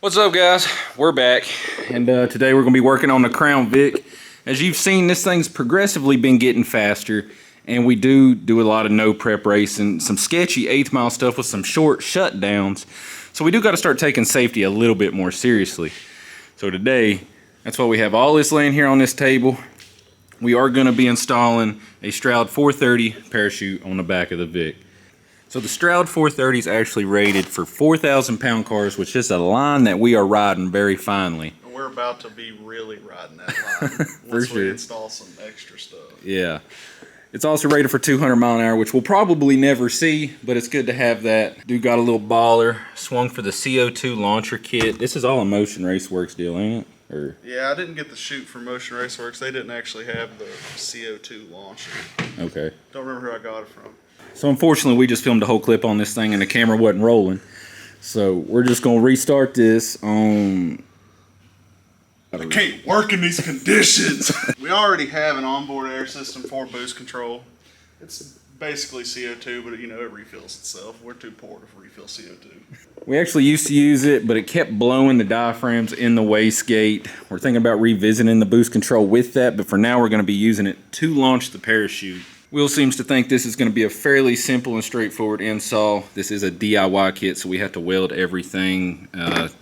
What's up, guys? We're back, and today we're going to be working on the Crown Vic. As you've seen, this thing's progressively been getting faster, and we do a lot of no prep racing, some sketchy 8th mile stuff with some short shutdowns. So we do got to start taking safety a little bit more seriously. So today, that's why we have all this laying here on this table. We are going to be installing a Stroud 430 parachute on the back of the Vic. So the Stroud 430 is actually rated for 4,000 pound cars, which is a line that we are riding very finely. We're about to be really riding that line once we install some extra stuff. Yeah. It's also rated for 200 mile an hour, which we'll probably never see, but it's good to have that. Dude got a little baller, swung for the CO2 launcher kit. This is all a Motion Raceworks deal, ain't it? Or... Yeah, I didn't get the chute from Motion Raceworks. They didn't actually have the CO2 launcher. Okay. Don't remember who I got it from. So unfortunately, we just filmed a whole clip on this thing and the camera wasn't rolling. So we're just going to restart this on... I can't work in these conditions. We already have an onboard air system for boost control. It's basically CO2, but it refills itself. We're too poor to refill CO2. We actually used to use it, but it kept blowing the diaphragms in the wastegate. We're thinking about revisiting the boost control with that, but for now we're going to be using it to launch the parachute. Will seems to think this is going to be a fairly simple and straightforward install. This is a DIY kit, so we have to weld everything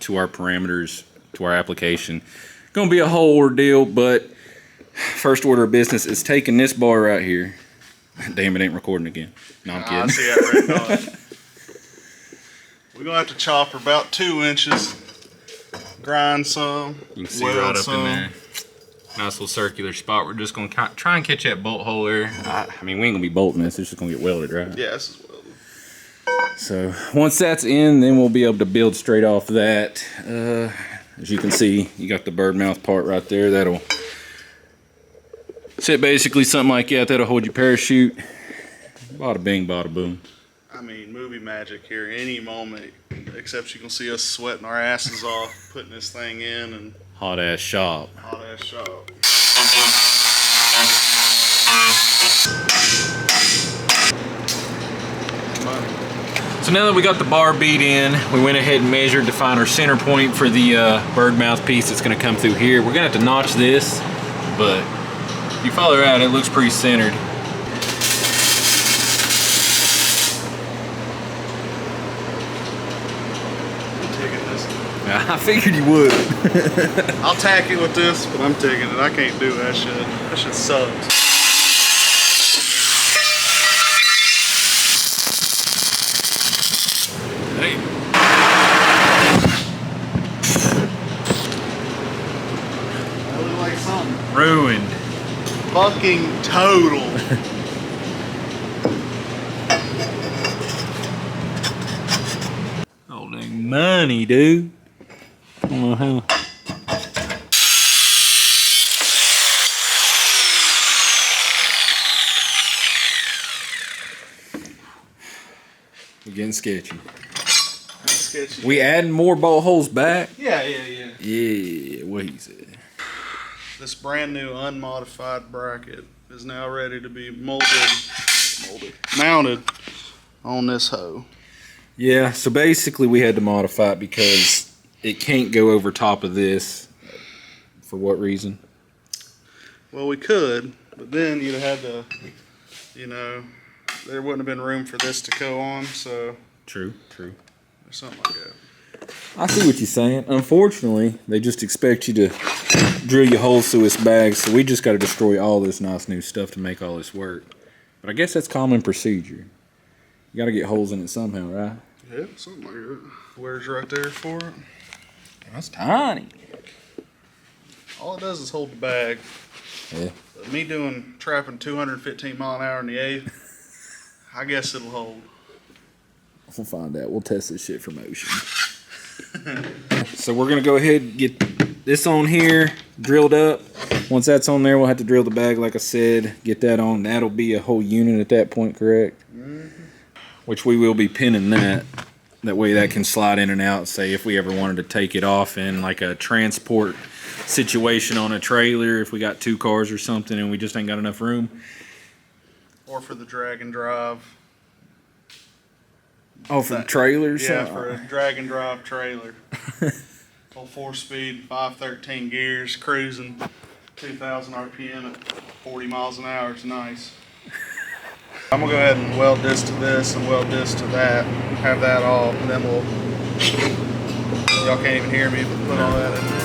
to our parameters, to our application. Going to be a whole ordeal, but first order of business is taking this bar right here. Damn, it ain't recording again. No, I'm kidding. I see that written on it. We're going to have to chop her about 2 inches, grind some, you can see right up in there. Nice little circular spot. We're just going to try and catch that bolt hole there. I mean, we ain't going to be bolting this. It's just going to get welded, right? Yeah, this is welded. So once that's in, then we'll be able to build straight off that. As you can see, you got the bird mouth part right there. That'll sit basically something like that. That'll hold your parachute. Bada bing, bada boom. I mean, movie magic here. Any moment, except you can see us sweating our asses off, putting this thing in, and hot ass shop. Hot ass shop. So now that we got the bar beat in, we went ahead and measured to find our center point for the bird mouth piece that's going to come through here. We're going to have to notch this, but if you follow around, it looks pretty centered. I figured you would. I'll tack it with this, but I'm taking it. I can't do that shit. That shit sucks. Hey. That look like something. Ruined. Fucking total. Oh, dang money, dude. I don't know how. We're getting sketchy. Sketchy. We adding more bolt holes back? Yeah. Yeah, what he said. This brand new unmodified bracket is now ready to be mounted on this hoe. Yeah, so basically we had to modify it because it can't go over top of this. For what reason? Well, we could, but then you'd have had to, there wouldn't have been room for this to go on, so. True. Or something like that. I see what you're saying. Unfortunately, they just expect you to drill your holes through this bag, so we just got to destroy all this nice new stuff to make all this work. But I guess that's common procedure. You got to get holes in it somehow, right? Yeah, something like that. Where's right there for it? That's tiny. All it does is hold the bag. Yeah. But me trapping 215 mile an hour in the 8th, I guess it'll hold. We'll find out. We'll test this shit for motion. So we're going to go ahead and get this on here, drilled up. Once that's on there, we'll have to drill the bag, like I said, get that on. That'll be a whole unit at that point, correct? Mm-hmm. Which we will be pinning that. That way that can slide in and out, say if we ever wanted to take it off in like a transport situation on a trailer, if we got 2 cars or something and we just ain't got enough room. Or for the drag and drive. Oh, for the trailers? Yeah, for a drag and drive trailer. Full 4-speed, 513 gears, cruising 2,000 RPM at 40 miles an hour. It's nice. I'm gonna go ahead and weld this to this and weld this to that, have that off, and then we'll, y'all can't even hear me, but put all that in there.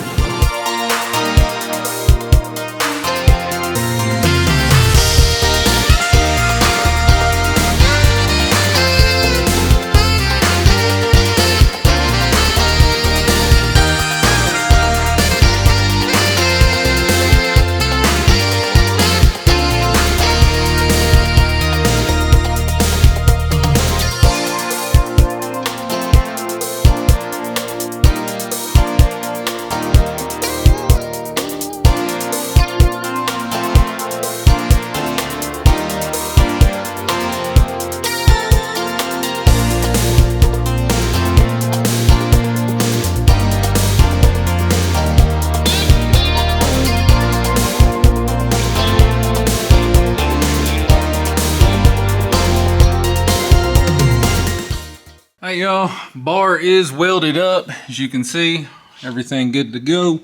Hey y'all, bar is welded up. As you can see, everything good to go.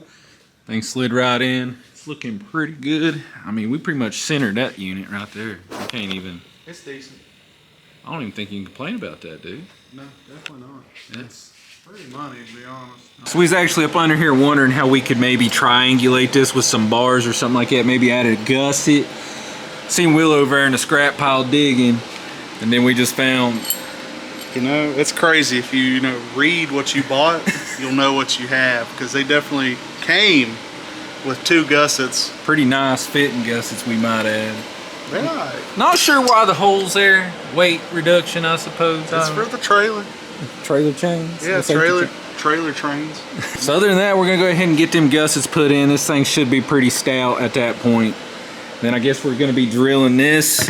Thing slid right in. It's looking pretty good. I mean, we pretty much centered that unit right there. I can't even. It's decent. I don't even think you can complain about that, dude. No, definitely not. Yeah. It's pretty money, to be honest. So we was actually up under here wondering how we could maybe triangulate this with some bars or something like that. Maybe add a gusset. Seen Will over there in the scrap pile digging, and then we just found. You know, it's crazy. If you read what you bought, you'll know what you have, because they definitely came with 2 gussets. Pretty nice fitting gussets, we might add. Yeah, Not sure why the hole's there. Weight reduction, I suppose. it's for the trailer. Trailer chains. Yeah, trailer trains. So other than that, we're gonna go ahead and get them gussets put in. This thing should be pretty stout at that point. Then I guess we're gonna be drilling this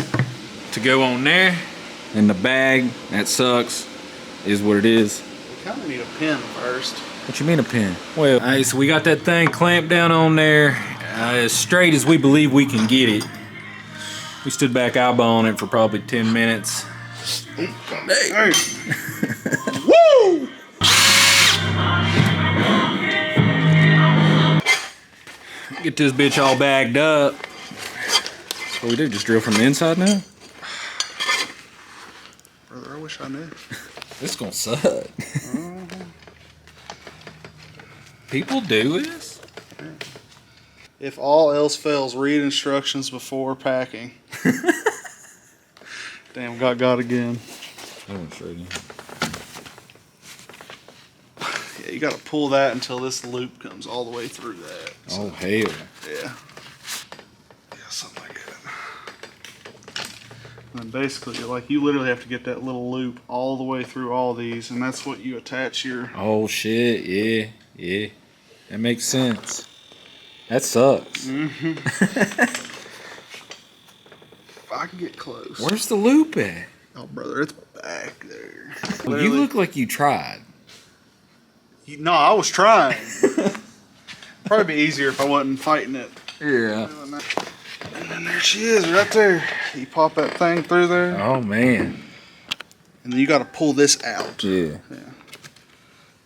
to go on there. And the bag, that sucks, is what it is. We kind of need a pin first. What you mean a pin? Well, alright, so we got that thing clamped down on there as straight as we believe we can get it. We stood back eyeballing it for probably 10 minutes. Hey. Woo! Get this bitch all bagged up. What we do, just drill from the inside now? Brother, I wish I knew. This is gonna suck. People do this? If all else fails, read instructions before packing. Damn, got again. That went straight in. Yeah, you gotta pull that until this loop comes all the way through that. Oh, hell. Yeah. Yeah, something like that. And basically, like, you literally have to get that little loop all the way through all these, and that's what you attach your... Oh, shit. Yeah. Yeah. That makes sense. That sucks. Mm-hmm. If I can get close. Where's the loop at? Oh, brother, it's back there. Well, you look like you tried. No, I was trying. Probably be easier if I wasn't fighting it. Yeah. And then there she is, right there. You pop that thing through there. Oh, man. And then you got to pull this out. Yeah.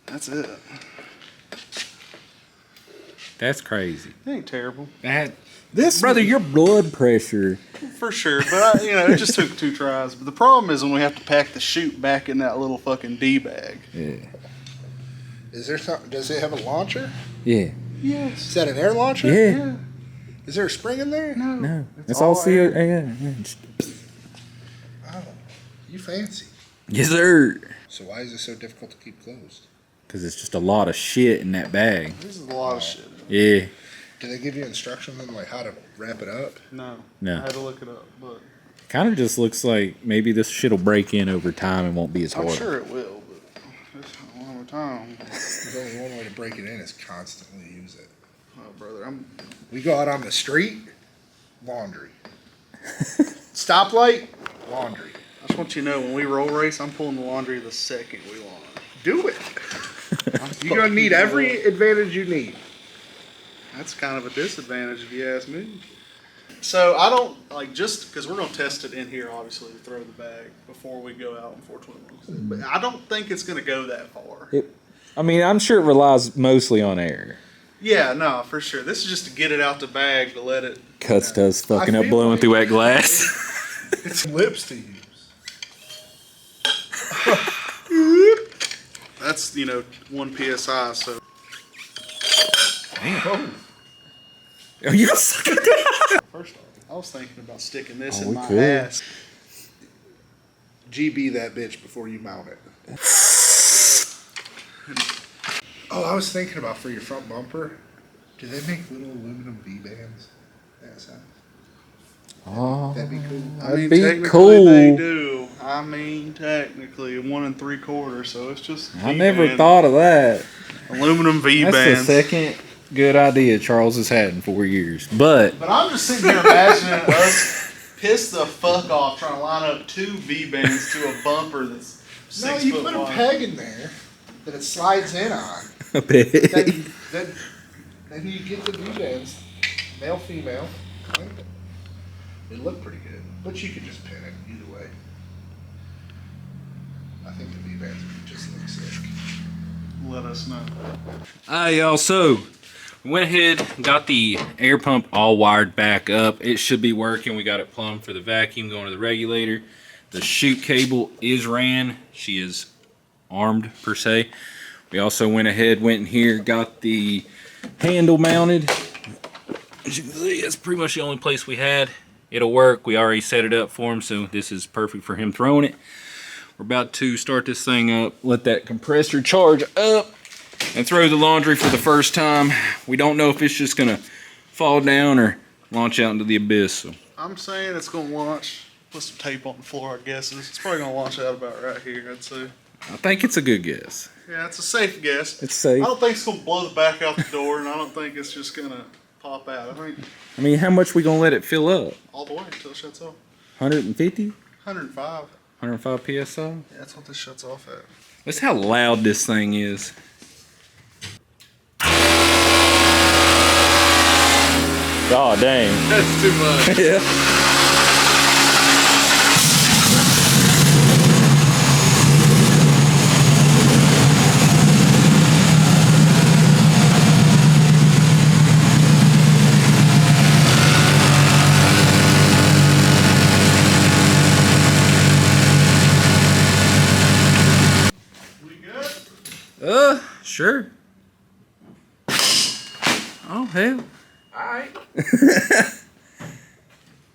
That's it. That's crazy. It ain't terrible. Brother, your blood pressure. For sure, but it just took 2 tries. But the problem is when we have to pack the chute back in that little fucking D bag. Yeah. Is there something? Does it have a launcher? Yeah. Yes. Is that an air launcher? Yeah. Is there a spring in there? No. It's That's all all CO. air. Yeah. Oh, you fancy. Yes, sir. So why is it so difficult to keep closed? Because it's just a lot of shit in that bag. This is a lot of shit. Yeah. Do they give you instructions on like how to wrap it up? No. No. I had to look it up, but Kind of just looks like maybe this shit will break in over time and won't be as hard. I'm sure it will, but it's one more time. There's only one way to break it in is constantly use it. Oh, brother, We go out on the street, laundry. Stoplight, laundry. I just want you to know, when we roll race, I'm pulling the laundry the second we launch. Do it. You're gonna need every advantage you need. That's kind of a disadvantage if you ask me. So I don't, just because we're going to test it in here, obviously, to throw the bag before we go out in 421. But I don't think it's going to go that far. I mean, I'm sure it relies mostly on air. Yeah, no, for sure. This is just to get it out the bag to let it. Cuts does fucking I up feel blowing like- through that glass. It's lips to use. That's 1 psi. So Damn. Are you gonna suck it? first off, I was thinking about sticking this Oh, in we my could. ass. GB that bitch before you mount it. Oh, I was thinking about for your front bumper. Do they make little aluminum V-bands? That size? Oh, That'd be cool. that'd be technically cool. they do. I mean, technically 1 3/4. So it's just. I never V-band. thought of that. Aluminum V That's the bands. second good idea Charles has had in 4 years. But But I'm just sitting here imagining us piss the fuck off trying to line up 2 V bands to a bumper that's 6 No, you foot put a wide. peg in there that it slides in on. a bit. Then you get the V-bands, male, female. It looked pretty good, but you could just pin it either way. I think the V-bands would just look sick. Let us know. Alright, y'all, so we went ahead, got the air pump all wired back up. It should be working. We got it plumbed for the vacuum going to the regulator. The chute cable is ran. She is armed per se. We also went in here, got the handle mounted. As you can see, that's pretty much the only place we had. It'll work. We already set it up for him, so this is perfect for him throwing it. We're about to start this thing up, let that compressor charge up, and throw the laundry for the first time. We don't know if it's just gonna fall down or launch out into the abyss. So. I'm saying it's going to launch. Put some tape on the floor, I guess. It's probably going to launch out about right here, I'd say. I think it's a good guess. Yeah, it's a safe guess. It's safe. I don't think it's going to blow the back out the door, and I don't think it's just going to pop out. I think I mean, how much we gonna let it fill up? all the way until it shuts off. 150? 105. 105 PSI? Yeah, that's what this shuts off at. That's how loud this thing is. God dang. That's too much. Yeah. We good? Sure. Oh, hell. Alright.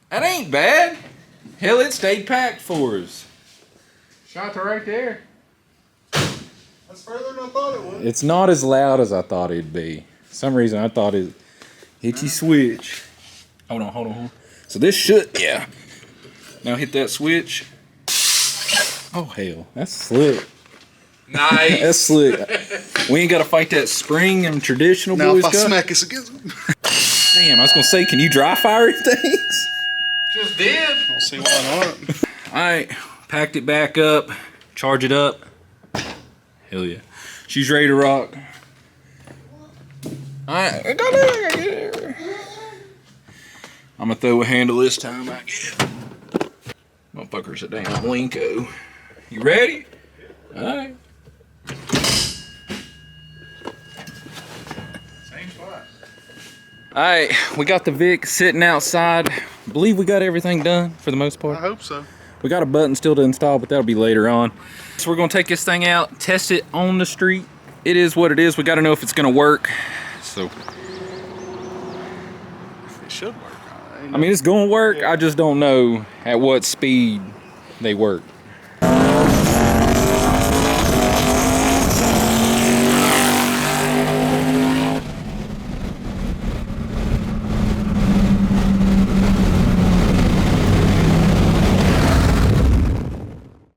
That ain't bad. Hell, it stayed packed for us. Shot to right there. That's further than I thought it would. It's not as loud as I thought it'd be. For some reason, I thought it hit you switch. Hold on. So this should, yeah. Now hit that switch. Oh, hell. That's slick. Nice. That's slick. We ain't got to fight that spring and traditional Now boys if I got. smack us against them. Damn, I was going to say, can you dry fire things? Just did. I'll see why not. Alright, packed it back up, charge it up. Hell yeah. She's ready to rock. Alright, I'm gonna throw a handle this time, I guess. Motherfucker's a damn blinko. You ready? Alright. Same spot. Alright, we got the Vic sitting outside. Believe we got everything done for the most part. I hope so. We got a button still to install, but that'll be later on. So we're gonna take this thing out, test it on the street. It is what it is. We gotta know if it's gonna work. So, It should work. I mean, it's gonna work. I just don't know at what speed they work.